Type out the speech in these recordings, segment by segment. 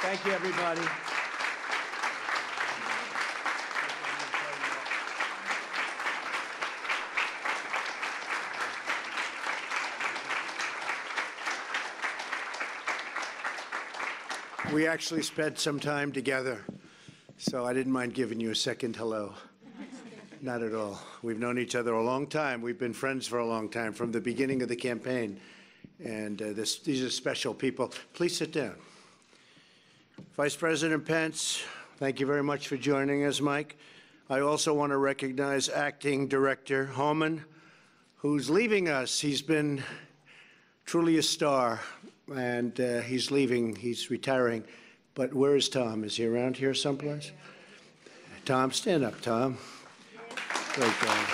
Thank you, everybody. We actually spent some time together, so I didn't mind giving you a second hello. Not at all. We've known each other a long time. We've been friends for a long time, from the beginning of the campaign. And these are special people. Please sit down. Vice President Pence, thank you very much for joining us, Mike. I also want to recognize Acting Director Homan, who's leaving us. He's been truly a star, and he's leaving. He's retiring. But where is Tom? Is he around here someplace? Tom, stand up, Tom. Great guy.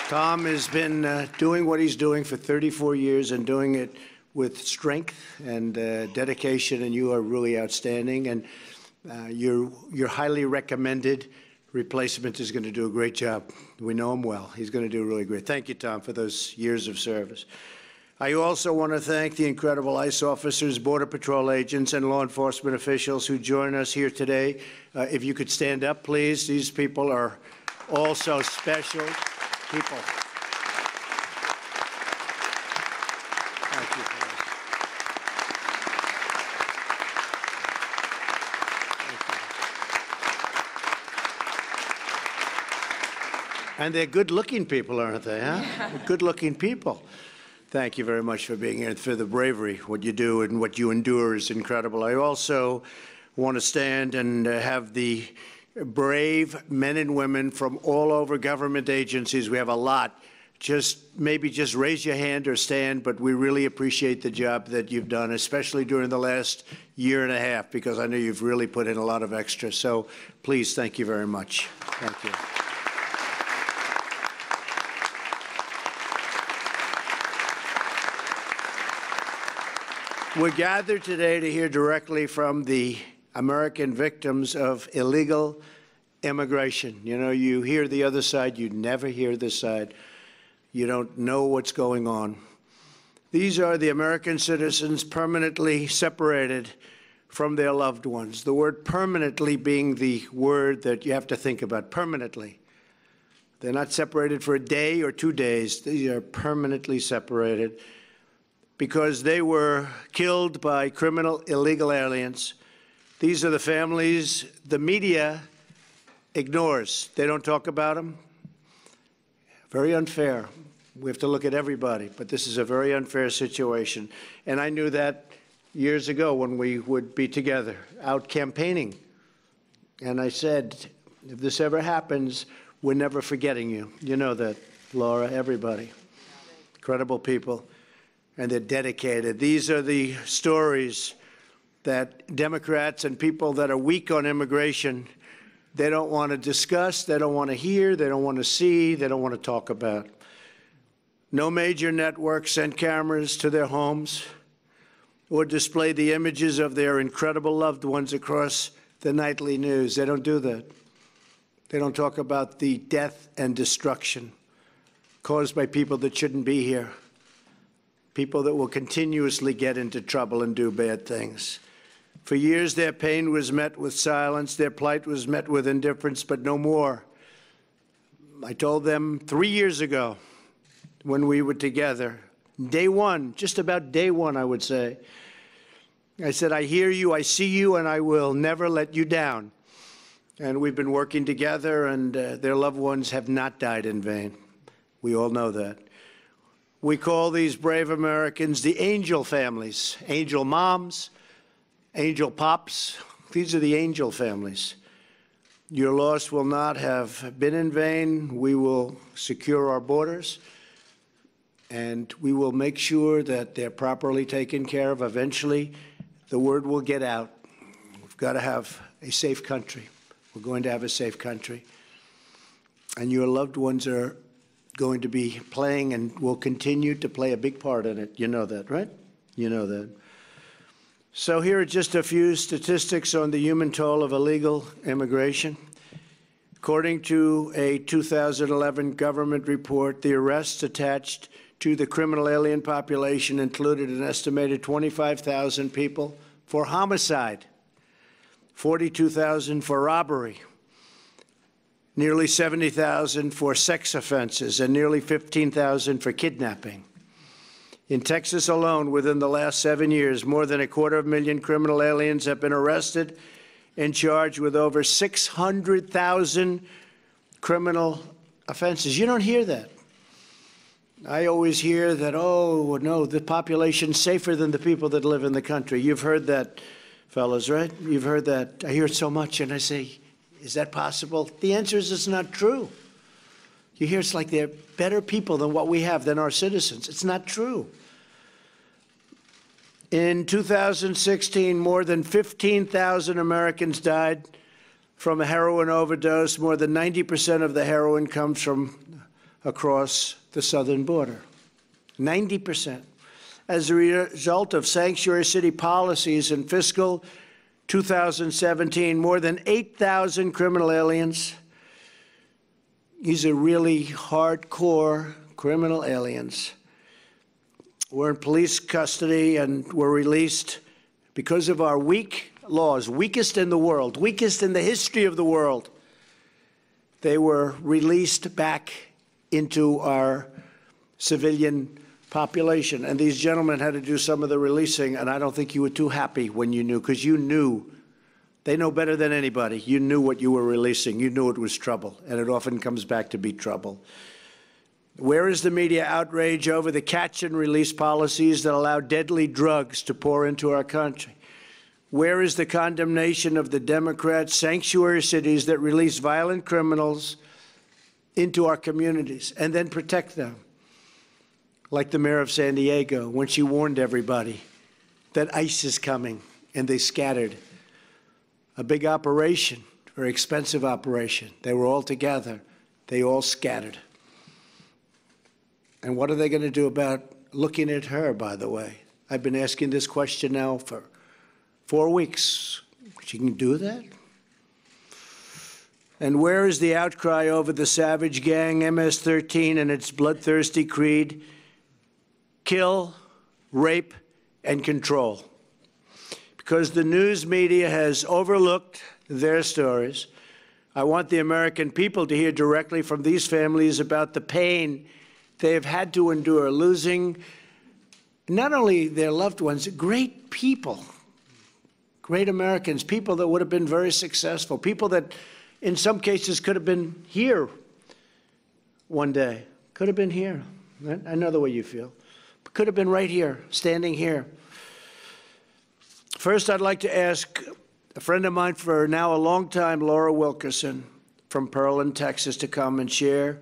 Tom has been doing what he's doing for 34 years and doing it with strength and dedication, and you are really outstanding. And you're highly recommended. Replacement is going to do a great job. We know him well. He's going to do really great. Thank you, Tom, for those years of service. I also want to thank the incredible ICE officers, Border Patrol agents, and law enforcement officials who join us here today. If you could stand up, please. These people are also special people. Thank you, please. Thank you. And they're good-looking people, aren't they, huh? Good-looking people. Thank you very much for being here and for the bravery. What you do and what you endure is incredible. I also want to stand and have the brave men and women from all over government agencies. We have a lot. Maybe just raise your hand or stand, but we really appreciate the job that you've done, especially during the last year and a half, because I know you've really put in a lot of extra. So please, thank you very much. Thank you. We're gathered today to hear directly from the American victims of illegal immigration. You know, you hear the other side, you never hear this side. You don't know what's going on. These are the American citizens permanently separated from their loved ones. The word permanently being the word that you have to think about, permanently. They're not separated for a day or 2 days. These are permanently separated because they were killed by criminal illegal aliens. These are the families the media ignores. They don't talk about them. Very unfair. We have to look at everybody, but this is a very unfair situation. And I knew that years ago when we would be together, out campaigning. And I said, if this ever happens, we're never forgetting you. You know that, Laura, everybody. Incredible people. And they're dedicated. These are the stories that Democrats and people that are weak on immigration, they don't want to discuss, they don't want to hear, they don't want to see, they don't want to talk about. No major network sent cameras to their homes or displayed the images of their incredible loved ones across the nightly news. They don't do that. They don't talk about the death and destruction caused by people that shouldn't be here. People that will continuously get into trouble and do bad things. For years, their pain was met with silence. Their plight was met with indifference, but no more. I told them 3 years ago when we were together, day one, just about day one, I would say. I said, I hear you, I see you, and I will never let you down. And we've been working together, and their loved ones have not died in vain. We all know that. We call these brave Americans the angel families, angel moms, angel pops. These are the angel families. Your loss will not have been in vain. We will secure our borders, and we will make sure that they're properly taken care of. Eventually, the word will get out. We've got to have a safe country. We're going to have a safe country. And your loved ones are going to be playing and will continue to play a big part in it. You know that, right? You know that. So here are just a few statistics on the human toll of illegal immigration. According to a 2011 government report, the arrests attached to the criminal alien population included an estimated 25,000 people for homicide, 42,000 for robbery, nearly 70,000 for sex offenses, and nearly 15,000 for kidnapping. In Texas alone, within the last 7 years, more than 250,000 criminal aliens have been arrested and charged with over 600,000 criminal offenses. You don't hear that. I always hear that, oh, no, the population's safer than the people that live in the country. You've heard that, fellas, right? You've heard that. I hear it so much, and I say, is that possible? The answer is it's not true. You hear it's like they're better people than what we have, than our citizens. It's not true. In 2016, more than 15,000 Americans died from a heroin overdose. More than 90% of the heroin comes from across the southern border. 90%. As a result of sanctuary city policies in fiscal 2017, more than 8,000 criminal aliens, these are really hardcore criminal aliens, were in police custody and were released because of our weak laws, weakest in the world, weakest in the history of the world. They were released back into our civilian population. And these gentlemen had to do some of the releasing, and I don't think you were too happy when you knew, because you knew. They know better than anybody. You knew what you were releasing. You knew it was trouble, and it often comes back to be trouble. Where is the media outrage over the catch and release policies that allow deadly drugs to pour into our country? Where is the condemnation of the Democrat sanctuary cities that release violent criminals into our communities and then protect them? Like the mayor of San Diego, when she warned everybody that ICE is coming, and they scattered. A big operation, very expensive operation. They were all together. They all scattered. And what are they going to do about looking at her, by the way? I've been asking this question now for 4 weeks. She can do that? And where is the outcry over the savage gang MS-13 and its bloodthirsty creed? Kill, rape, and control. Because the news media has overlooked their stories, I want the American people to hear directly from these families about the pain they have had to endure, losing not only their loved ones, great people, great Americans, people that would have been very successful, people that in some cases could have been here one day, could have been here. I know the way you feel. Could have been right here, standing here. First, I'd like to ask a friend of mine for now a long time, Laura Wilkinson from Pearland, Texas, to come and share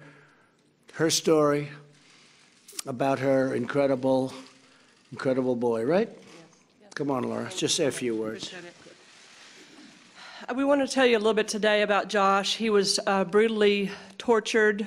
her story about her incredible boy, right? Yes. Come on, Laura, just say a few words. We want to tell you a little bit today about Josh. He was brutally tortured,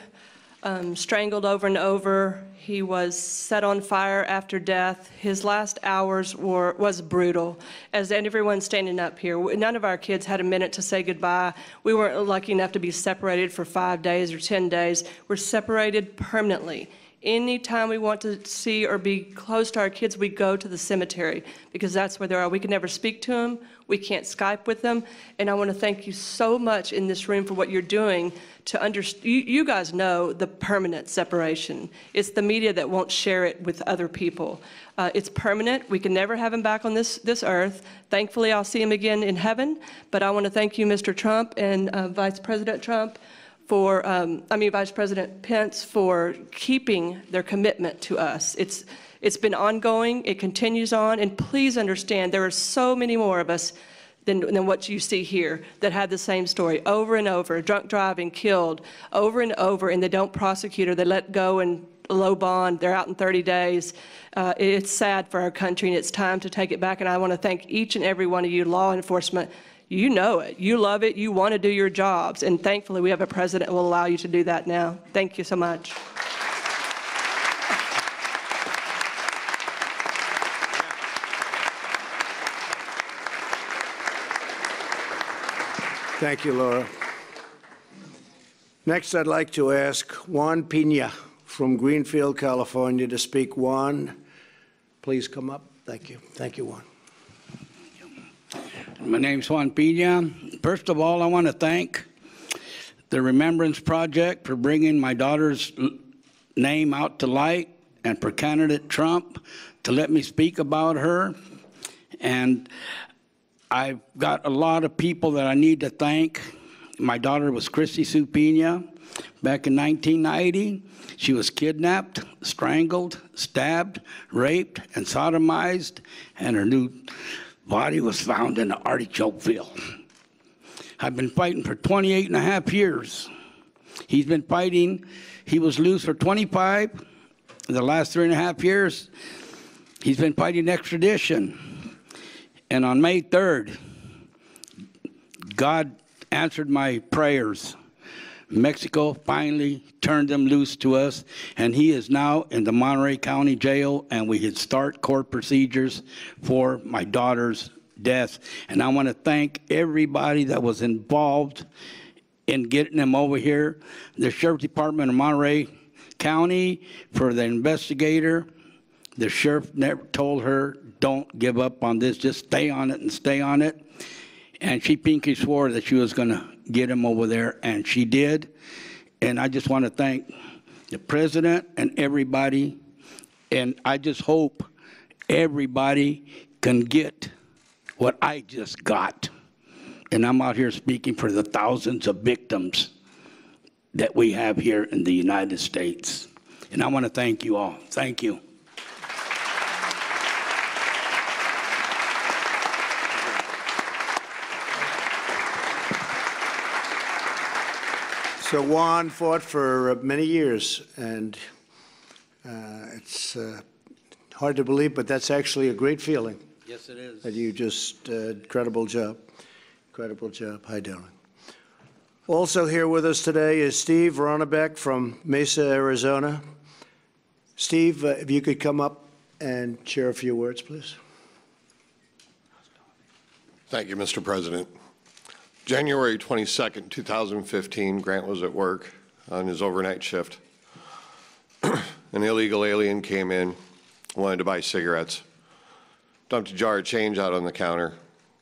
strangled over and over. He was set on fire after death. His last hours was brutal. As everyone standing up here, none of our kids had a minute to say goodbye. We weren't lucky enough to be separated for 5 days or 10 days. We're separated permanently. Anytime we want to see or be close to our kids, we go to the cemetery because that's where they are. We can never speak to them. We can't Skype with them. And I want to thank you so much in this room for what you're doing to understand. You guys know the permanent separation. It's the media that won't share it with other people. It's permanent. We can never have him back on this earth. Thankfully, I'll see him again in heaven. But I want to thank you, Mr. Trump and Vice President Trump, for, Vice President Pence, for keeping their commitment to us. It's been ongoing, it continues on, and please understand there are so many more of us than what you see here that had the same story over and over, drunk driving, killed, over and over, and they don't prosecute her, they let go and low bond, they're out in 30 days. It's sad for our country, and it's time to take it back, and I want to thank each and every one of you, law enforcement. You know it, you love it, you want to do your jobs, and thankfully we have a president who will allow you to do that now. Thank you so much. Thank you, Laura. Next, I'd like to ask Juan Pina from Greenfield, California, to speak. Juan, please come up. Thank you. Thank you, Juan. My name's Juan Pina. First of all, I want to thank the Remembrance Project for bringing my daughter's name out to light, and for candidate Trump to let me speak about her. And I've got a lot of people that I need to thank. My daughter was Christy Sue Pina. Back in 1990, she was kidnapped, strangled, stabbed, raped, and sodomized, and her new body was found in the artichoke field. I've been fighting for 28 and a half years. He's been fighting. He was loose for 25. In the last 3.5 years, he's been fighting extradition. And on May 3rd, God answered my prayers. Mexico finally turned him loose to us, and he is now in the Monterey County Jail, and we could start court procedures for my daughter's death. And I want to thank everybody that was involved in getting him over here. The Sheriff's Department of Monterey County, for the investigator. The sheriff never told her, don't give up on this, just stay on it and stay on it. And she pinky swore that she was going to get him over there, and she did. And I just want to thank the president and everybody, and I just hope everybody can get what I just got. And I'm out here speaking for the thousands of victims that we have here in the United States. And I want to thank you all. Thank you. So Juan fought for many years, and it's hard to believe, but that's actually a great feeling. Yes, it is. That you just, incredible job. Incredible job. Hi, Darren. Also here with us today is Steve Rana Beck from Mesa, Arizona. Steve, if you could come up and share a few words, please. Thank you, Mr. President. January 22nd, 2015, Grant was at work on his overnight shift. An illegal alien came in, wanted to buy cigarettes, dumped a jar of change out on the counter.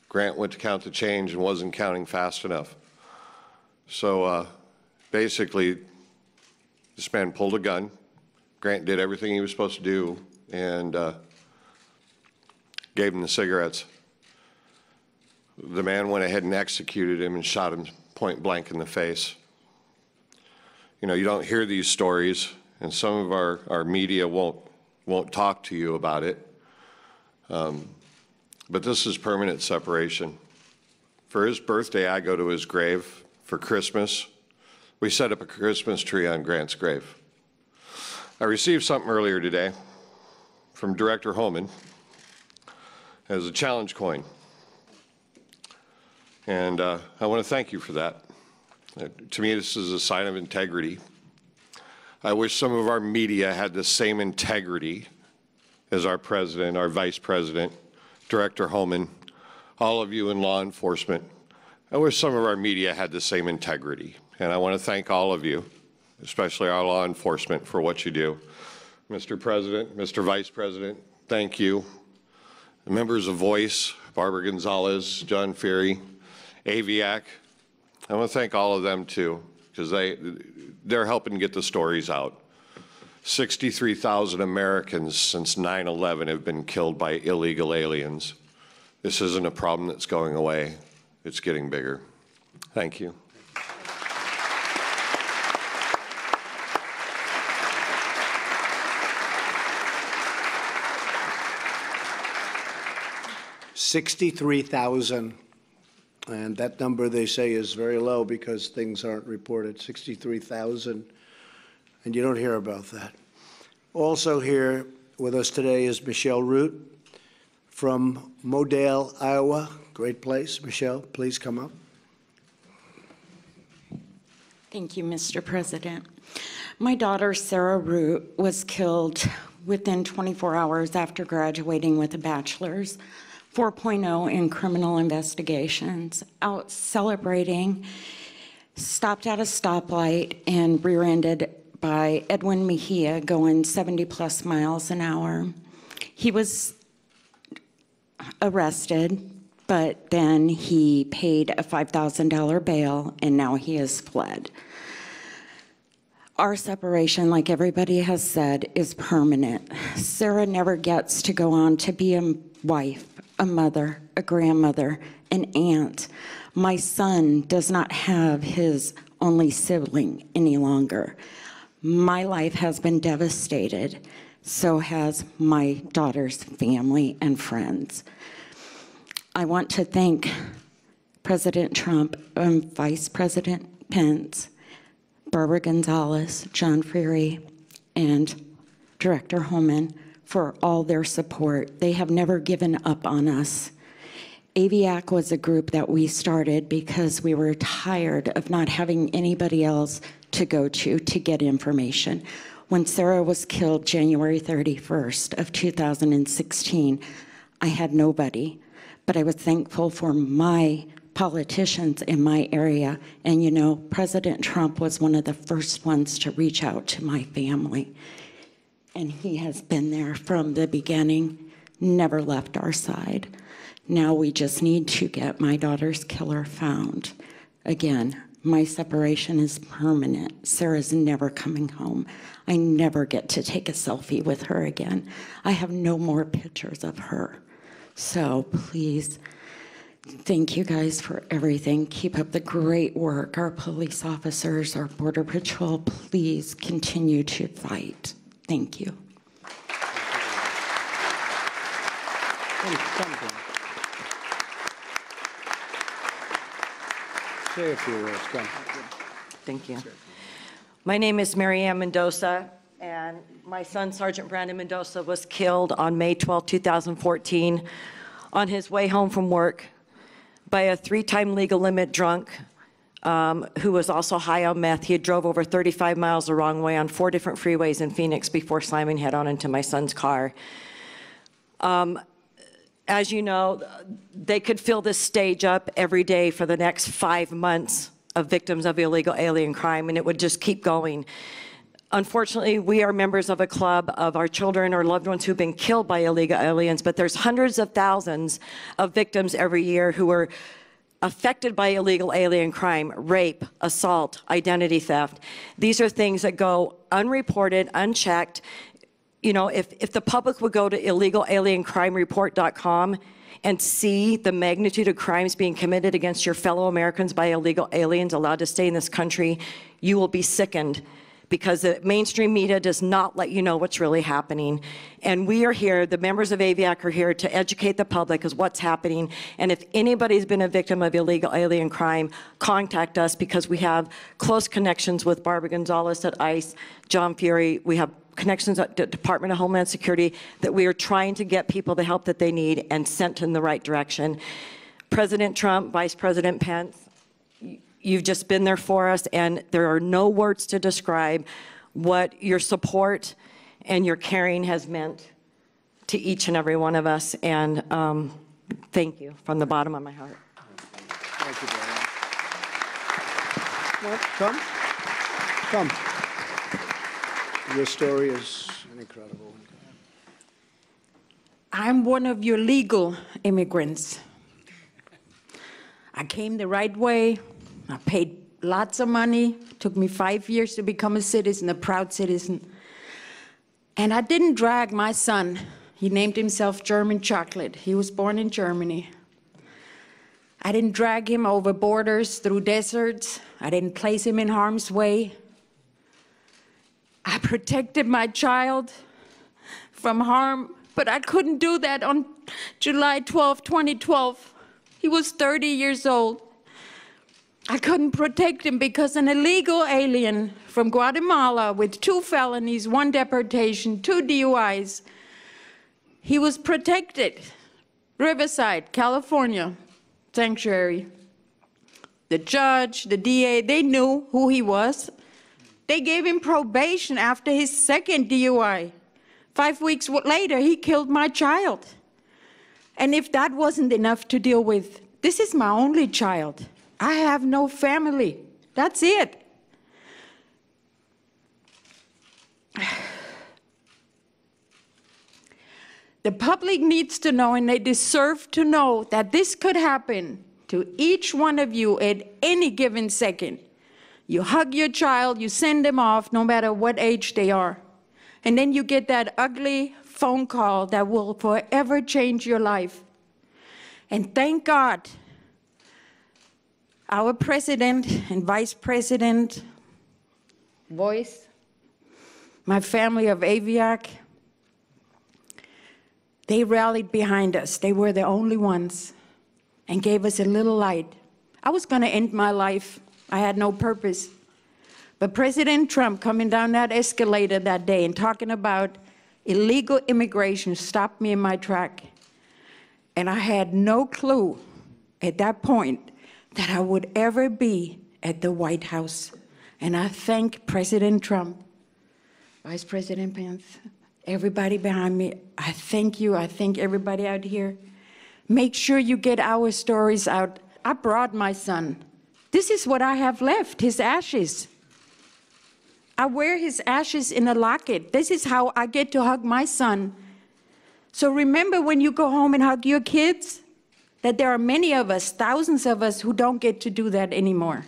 Grant went to count the change and wasn't counting fast enough. So basically, this man pulled a gun. Grant did everything he was supposed to do and gave him the cigarettes. The man went ahead and executed him and shot him point blank in the face. You know, you don't hear these stories, and some of our media won't talk to you about it. But this is permanent separation. For his birthday, I go to his grave. For Christmas, we set up a Christmas tree on Grant's grave. I received something earlier today from Director Holman as a challenge coin. And I want to thank you for that. To me, this is a sign of integrity. I wish some of our media had the same integrity as our president, our vice president, Director Holman, all of you in law enforcement. I wish some of our media had the same integrity. And I want to thank all of you, especially our law enforcement, for what you do. Mr. President, Mr. Vice President, thank you. The members of Voice, Barbara Gonzalez, John Ferry, Aviac, I want to thank all of them too, because they're helping get the stories out. 63,000 Americans since 9/11 have been killed by illegal aliens. This isn't a problem that's going away. It's getting bigger. Thank you. $63,000. And that number, they say, is very low because things aren't reported. 63,000, and you don't hear about that. Also here with us today is Michelle Root from Modale, Iowa. Great place. Michelle, please come up. Thank you, Mr. President. My daughter, Sarah Root, was killed within 24 hours after graduating with a bachelor's 4.0 in criminal investigations, out celebrating stopped at a stoplight and rear-ended by Edwin Mejia going 70+ miles an hour. He was arrested, but then he paid a $5,000 bail, and now he has fled. Our separation, like everybody has said, is permanent. Sarah never gets to go on to be a wife, a mother, a grandmother, an aunt. My son does not have his only sibling any longer. My life has been devastated. So has my daughter's family and friends. I want to thank President Trump and Vice President Pence, Barbara Gonzalez, John Freary, and Director Holman for all their support. They have never given up on us. AVIAC was a group that we started because we were tired of not having anybody else to go to get information. When Sarah was killed January 31st of 2016, I had nobody, but I was thankful for my politicians in my area. And you know, President Trump was one of the first ones to reach out to my family. And he has been there from the beginning, never left our side. Now we just need to get my daughter's killer found. Again, my separation is permanent. Sarah's never coming home. I never get to take a selfie with her again. I have no more pictures of her. So please, thank you guys for everything. Keep up the great work. Our police officers, our Border Patrol, please continue to fight. Thank you. Say a few words, come. Thank you. My name is Maryanne Mendoza, and my son, Sergeant Brandon Mendoza, was killed on May 12, 2014, on his way home from work by a 3-time legal limit drunk who was also high on meth. He had drove over 35 miles the wrong way on 4 different freeways in Phoenix before slamming head-on into my son's car. As you know, they could fill this stage up every day for the next 5 months of victims of illegal alien crime, and it would just keep going. Unfortunately, we are members of a club of our children or loved ones who've been killed by illegal aliens, but there's hundreds of thousands of victims every year who are affected by illegal alien crime, rape, assault, identity theft. These are things that go unreported, unchecked. You know, if the public would go to illegalaliencrimereport.com and see the magnitude of crimes being committed against your fellow Americans by illegal aliens allowed to stay in this country, you will be sickened, because the mainstream media does not let you know what's really happening. And we are here, the members of AVIAC are here to educate the public as what's happening. And if anybody's been a victim of illegal alien crime, contact us, because we have close connections with Barbara Gonzalez at ICE, John Fury. We have connections at the Department of Homeland Security that we are trying to get people the help that they need and sent in the right direction. President Trump, Vice President Pence, you've just been there for us, and there are no words to describe what your support and your caring has meant to each and every one of us. And thank you from the bottom of my heart. Thank you, Brian. Well, come. Your story is an incredible one. I'm one of your legal immigrants. I came the right way. I paid lots of money. It took me 5 years to become a citizen, a proud citizen. And I didn't drag my son. He named himself German Chocolate. He was born in Germany. I didn't drag him over borders, through deserts. I didn't place him in harm's way. I protected my child from harm, but I couldn't do that on July 12, 2012. He was 30 years old. I couldn't protect him because an illegal alien from Guatemala with 2 felonies, 1 deportation, 2 DUIs, he was protected. Riverside, California, sanctuary. The judge, the DA, they knew who he was. They gave him probation after his 2nd DUI. 5 weeks later, he killed my child. And if that wasn't enough to deal with, this is my only child. I have no family. That's it. The public needs to know, and they deserve to know, that this could happen to each one of you at any given second. You hug your child, you send them off, no matter what age they are. And then you get that ugly phone call that will forever change your life. And thank God, our president and vice president, Boyce, my family of Aviac, they rallied behind us. They were the only ones and gave us a little light. I was going to end my life. I had no purpose. But President Trump coming down that escalator that day and talking about illegal immigration stopped me in my track. And I had no clue at that point that I would ever be at the White House. And I thank President Trump, Vice President Pence, everybody behind me. I thank you. I thank everybody out here. Make sure you get our stories out. I brought my son. This is what I have left, his ashes. I wear his ashes in a locket. This is how I get to hug my son. So remember when you go home and hug your kids, that there are many of us, thousands of us, who don't get to do that anymore.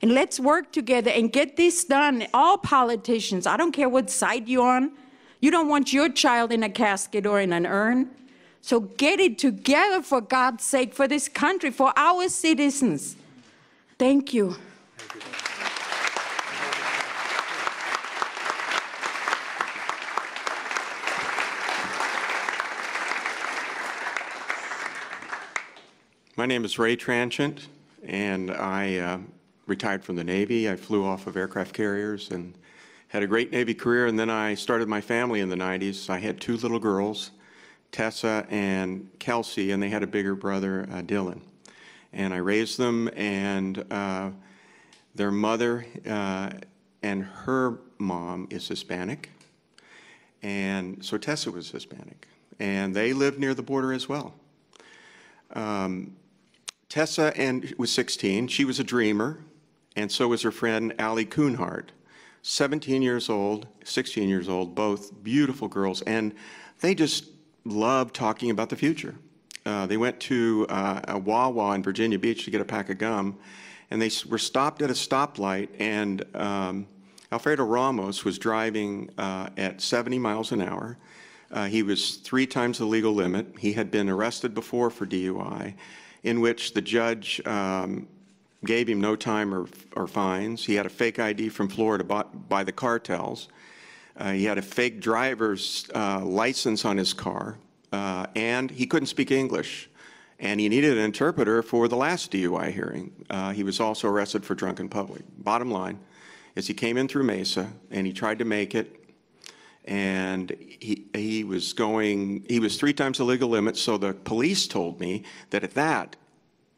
And let's work together and get this done. All politicians, I don't care what side you're on. You don't want your child in a casket or in an urn. So get it together, for God's sake, for this country, for our citizens. Thank you. My name is Ray Tranchant, and I retired from the Navy. I flew off of aircraft carriers and had a great Navy career, and then I started my family in the 90s. I had two little girls, Tessa and Kelsey, and they had a bigger brother, Dylan. And I raised them, and their mother and her mom is Hispanic, and so Tessa was Hispanic, and they lived near the border as well. Tessa was 16. She was a dreamer, and so was her friend Allie Kuhnhart, 17 years old, 16 years old, both beautiful girls, and they just loved talking about the future. They went to a Wawa in Virginia Beach to get a pack of gum, and they were stopped at a stoplight, and Alfredo Ramos was driving at 70 miles an hour. He was 3 times the legal limit. He had been arrested before for DUI, in which the judge gave him no time or fines. He had a fake ID from Florida bought by the cartels. He had a fake driver's license on his car, and he couldn't speak English. And he needed an interpreter for the last DUI hearing. He was also arrested for drunken public. Bottom line is he came in through Mesa, and he tried to make it, and he was 3 times the legal limit, so the police told me that at that,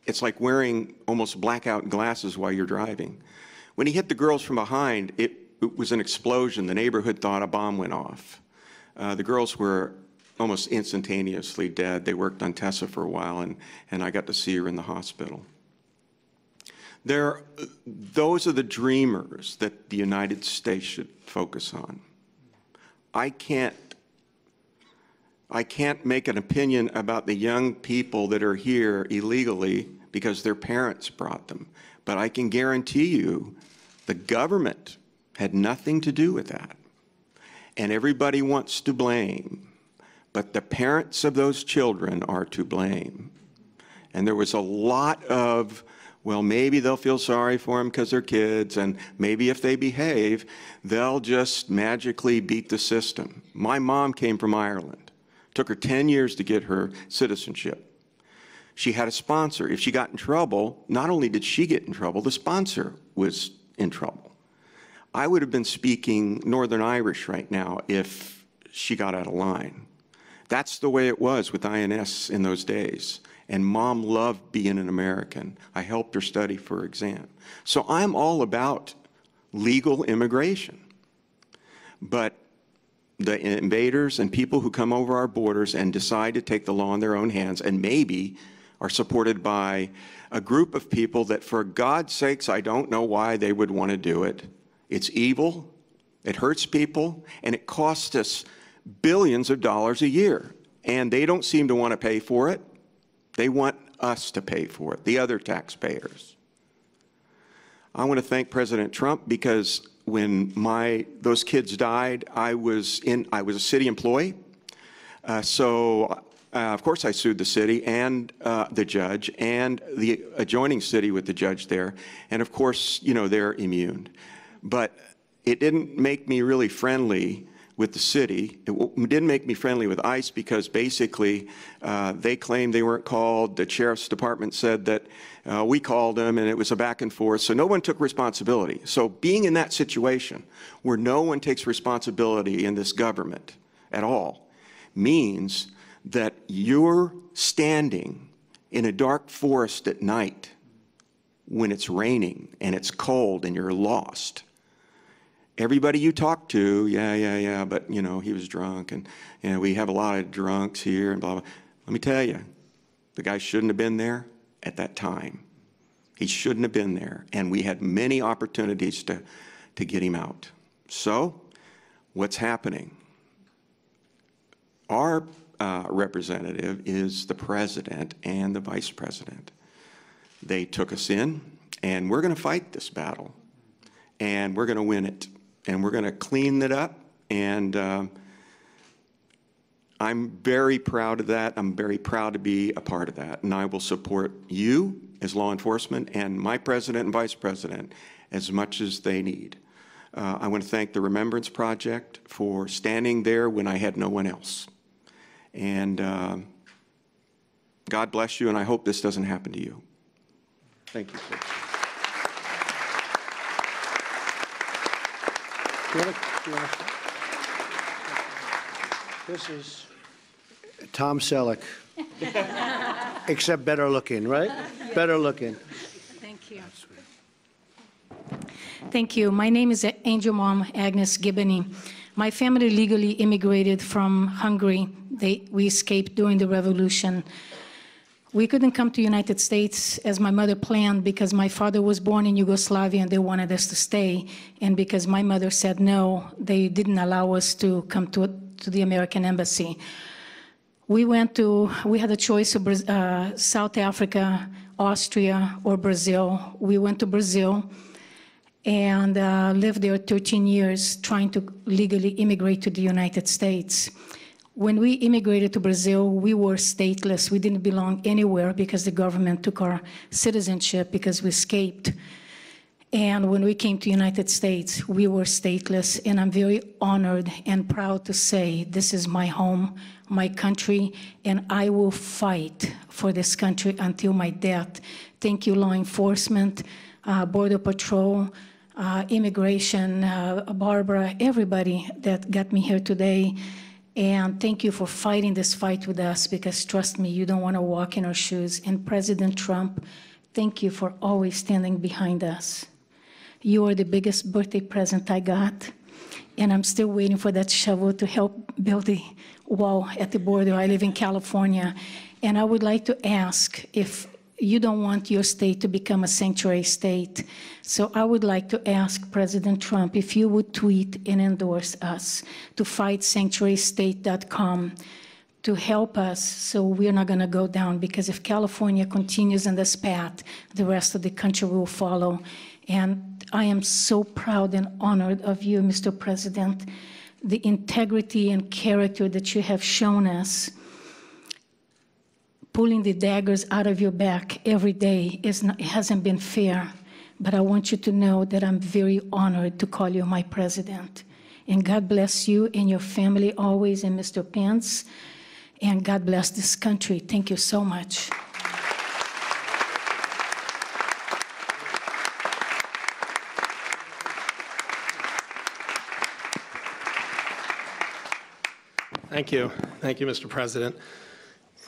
it's like wearing almost blackout glasses while you're driving. When he hit the girls from behind, it was an explosion. The neighborhood thought a bomb went off. The girls were almost instantaneously dead. They worked on Tessa for a while, and I got to see her in the hospital. Those are the dreamers that the United States should focus on. I can't make an opinion about the young people that are here illegally because their parents brought them. But I can guarantee you the government had nothing to do with that. And everybody wants to blame. But the parents of those children are to blame. And there was a lot of, well, maybe they'll feel sorry for them because they're kids, and maybe if they behave, they'll just magically beat the system. My mom came from Ireland. Took her 10 years to get her citizenship. She had a sponsor. If she got in trouble, not only did she get in trouble, the sponsor was in trouble. I would have been speaking Northern Irish right now if she got out of line. That's the way it was with INS in those days. And Mom loved being an American. I helped her study for her exam. So I'm all about legal immigration. But the invaders and people who come over our borders and decide to take the law in their own hands and maybe are supported by a group of people that, for God's sakes, I don't know why they would want to do it. It's evil, it hurts people, and it costs us billions of dollars a year. And they don't seem to want to pay for it. They want us to pay for it, the other taxpayers. I want to thank President Trump because when those kids died, I was a city employee. Of course, I sued the city and the judge and the adjoining city with the judge there. And of course, you know, they're immune. But it didn't make me really friendly with the city. It didn't make me friendly with ICE because basically they claimed they weren't called. The sheriff's department said that we called them and it was a back and forth. So no one took responsibility. So being in that situation where no one takes responsibility in this government at all means that you're standing in a dark forest at night when it's raining and it's cold and you're lost. Everybody you talk to, yeah, but, you know, he was drunk, and you know, we have a lot of drunks here, and blah, blah. Let me tell you, the guy shouldn't have been there at that time. He shouldn't have been there, and we had many opportunities to get him out. So, what's happening? Our representative is the president and the vice president. They took us in, and we're going to fight this battle, and we're going to win it. And we're going to clean it up, and I'm very proud of that. I'm very proud to be a part of that, and I will support you as law enforcement and my president and vice president as much as they need. I want to thank the Remembrance Project for standing there when I had no one else. And God bless you, and I hope this doesn't happen to you. Thank you, sir. This is Tom Selleck, except better looking, right? Better looking. Thank you. Thank you. My name is Angel Mom Agnes Gibbony. My family legally immigrated from Hungary. We escaped during the revolution. We couldn't come to the United States as my mother planned because my father was born in Yugoslavia and they wanted us to stay. And because my mother said no, they didn't allow us to come to the American embassy. We had a choice of South Africa, Austria, or Brazil. We went to Brazil and lived there 13 years trying to legally immigrate to the United States. When we immigrated to Brazil, we were stateless. We didn't belong anywhere because the government took our citizenship because we escaped. And when we came to the United States, we were stateless. And I'm very honored and proud to say this is my home, my country, and I will fight for this country until my death. Thank you, law enforcement, Border Patrol, immigration, Barbara, everybody that got me here today. And thank you for fighting this fight with us because, trust me, you don't want to walk in our shoes. And President Trump, thank you for always standing behind us. You are the biggest birthday present I got. And I'm still waiting for that shovel to help build the wall at the border. I live in California. And I would like to ask if you don't want your state to become a sanctuary state. So I would like to ask President Trump if you would tweet and endorse us to fightsanctuarystate.com to help us so we're not going to go down, because if California continues in this path, the rest of the country will follow. And I am so proud and honored of you, Mr. President, the integrity and character that you have shown us. Pulling the daggers out of your back every day hasn't been fair, but I want you to know that I'm very honored to call you my president. And God bless you and your family always, and Mr. Pence, and God bless this country. Thank you so much. Thank you. Thank you, Mr. President.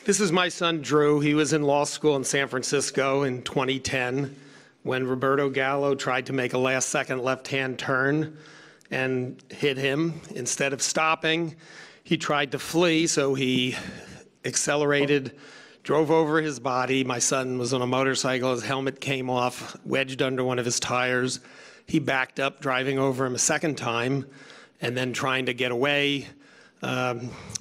This is my son, Drew. He was in law school in San Francisco in 2010 when Roberto Gallo tried to make a last-second left-hand turn and hit him. Instead of stopping, he tried to flee, so he accelerated drove over his body. My son was on a motorcycle. His helmet came off, wedged under one of his tires. He backed up, driving over him a second time, and then trying to get away,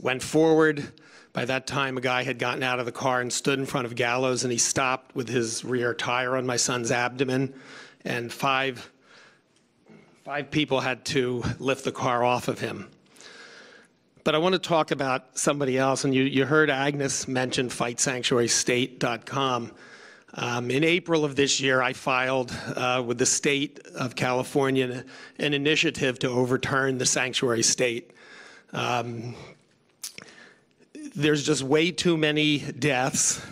went forward. By that time, a guy had gotten out of the car and stood in front of Gallows, and he stopped with his rear tire on my son's abdomen, and five people had to lift the car off of him. But I want to talk about somebody else, and you heard Agnes mention FightSanctuaryState.com. In April of this year, I filed with the state of California an initiative to overturn the sanctuary state. There's just way too many deaths,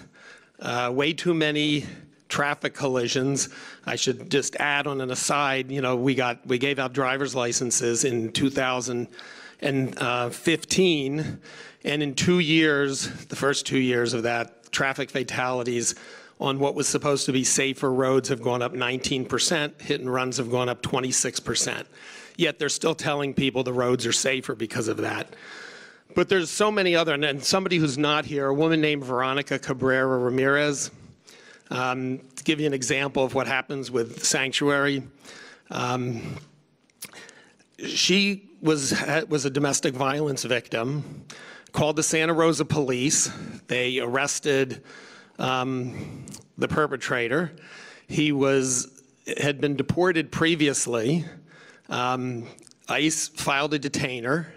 way too many traffic collisions. I should just add on an aside, you know, we gave out driver's licenses in 2015, and in 2 years, the first 2 years of that, traffic fatalities on what was supposed to be safer roads have gone up 19%, hit and runs have gone up 26%. Yet they're still telling people the roads are safer because of that. But there's so many other, and somebody who's not here, a woman named Veronica Cabrera Ramirez. To give you an example of what happens with Sanctuary, she was a domestic violence victim, called the Santa Rosa police. They arrested the perpetrator. He had been deported previously. ICE filed a detainer.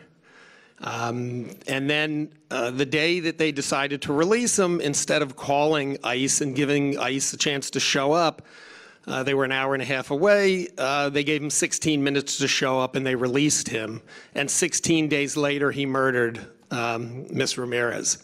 And then the day that they decided to release him, instead of calling ICE and giving ICE a chance to show up, they were an hour and a half away. They gave him 16 minutes to show up, and they released him. And 16 days later, he murdered Ms. Ramirez.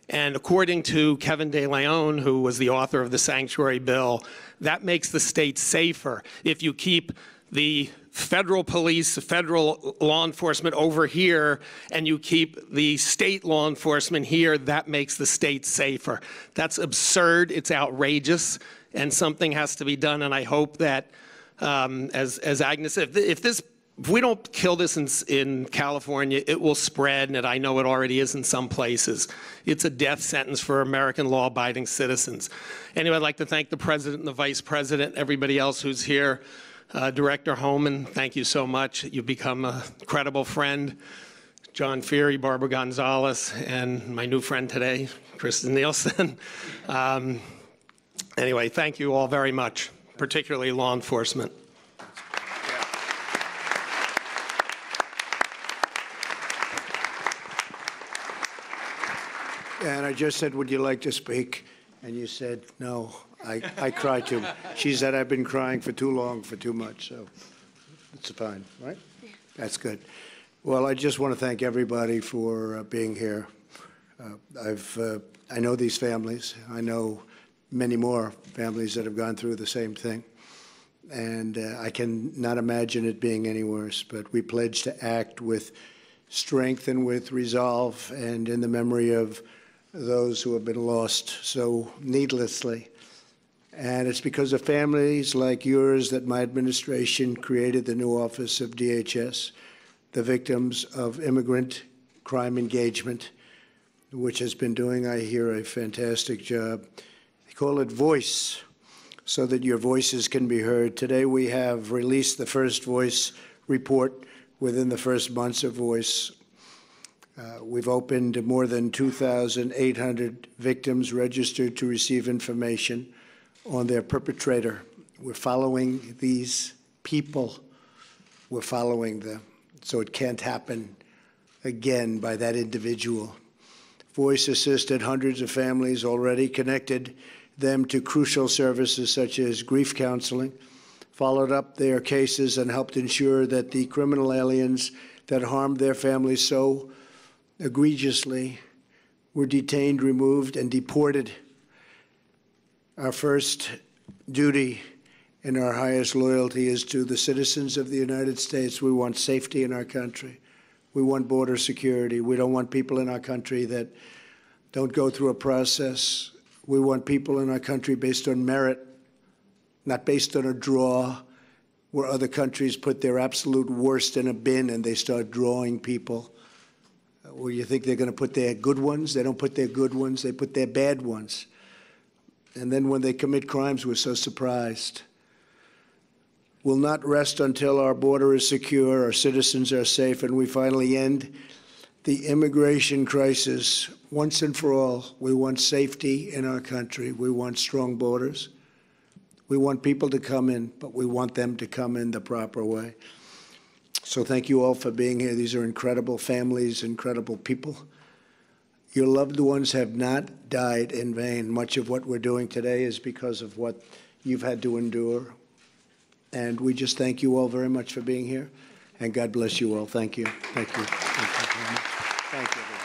And according to Kevin De Leon, who was the author of the Sanctuary Bill, that makes the state safer if you keep the federal police, federal law enforcement over here, and you keep the state law enforcement here. That makes the state safer. That's absurd. It's outrageous, and something has to be done. And I hope that, as Agnes said, if we don't kill this in California, it will spread, and I know it already is in some places. It's a death sentence for American law-abiding citizens. Anyway, I'd like to thank the President and the Vice President, everybody else who's here. Director Homan, thank you so much. You've become a credible friend. John Feary, Barbara Gonzalez, and my new friend today, Kristen Nielsen. Anyway, thank you all very much, particularly law enforcement. And I just said, would you like to speak? And you said, no, I cry too. She said, I've been crying for too long, for too much, so it's fine, right? Yeah. That's good. Well, I just want to thank everybody for being here. I know these families. I know many more families that have gone through the same thing. And I can not imagine it being any worse, but we pledge to act with strength and with resolve and in the memory of those who have been lost so needlessly. And it's because of families like yours that my administration created the new Office of DHS, the Victims of Immigrant Crime Engagement, which has been doing, I hear, a fantastic job. They call it Voice, so that your voices can be heard. Today we have released the first Voice report within the first months of Voice. We've opened more than 2,800 victims registered to receive information on their perpetrator. We're following these people. We're following them, so it can't happen again by that individual. Voice assisted hundreds of families already, connected them to crucial services such as grief counseling, followed up their cases, and helped ensure that the criminal aliens that harmed their families so egregiously were detained, removed, and deported. Our first duty and our highest loyalty is to the citizens of the United States. We want safety in our country. We want border security. We don't want people in our country that don't go through a process. We want people in our country based on merit, not based on a draw, where other countries put their absolute worst in a bin and they start drawing people. Or you think they're going to put their good ones? They don't put their good ones, they put their bad ones. And then when they commit crimes, we're so surprised. We'll not rest until our border is secure, our citizens are safe, and we finally end the immigration crisis once and for all. We want safety in our country. We want strong borders. We want people to come in, but we want them to come in the proper way. So thank you all for being here. These are incredible families, incredible people. Your loved ones have not died in vain. Much of what we're doing today is because of what you've had to endure. And we just thank you all very much for being here. And God bless you all. Thank you. Thank you. Thank you very much. Thank you.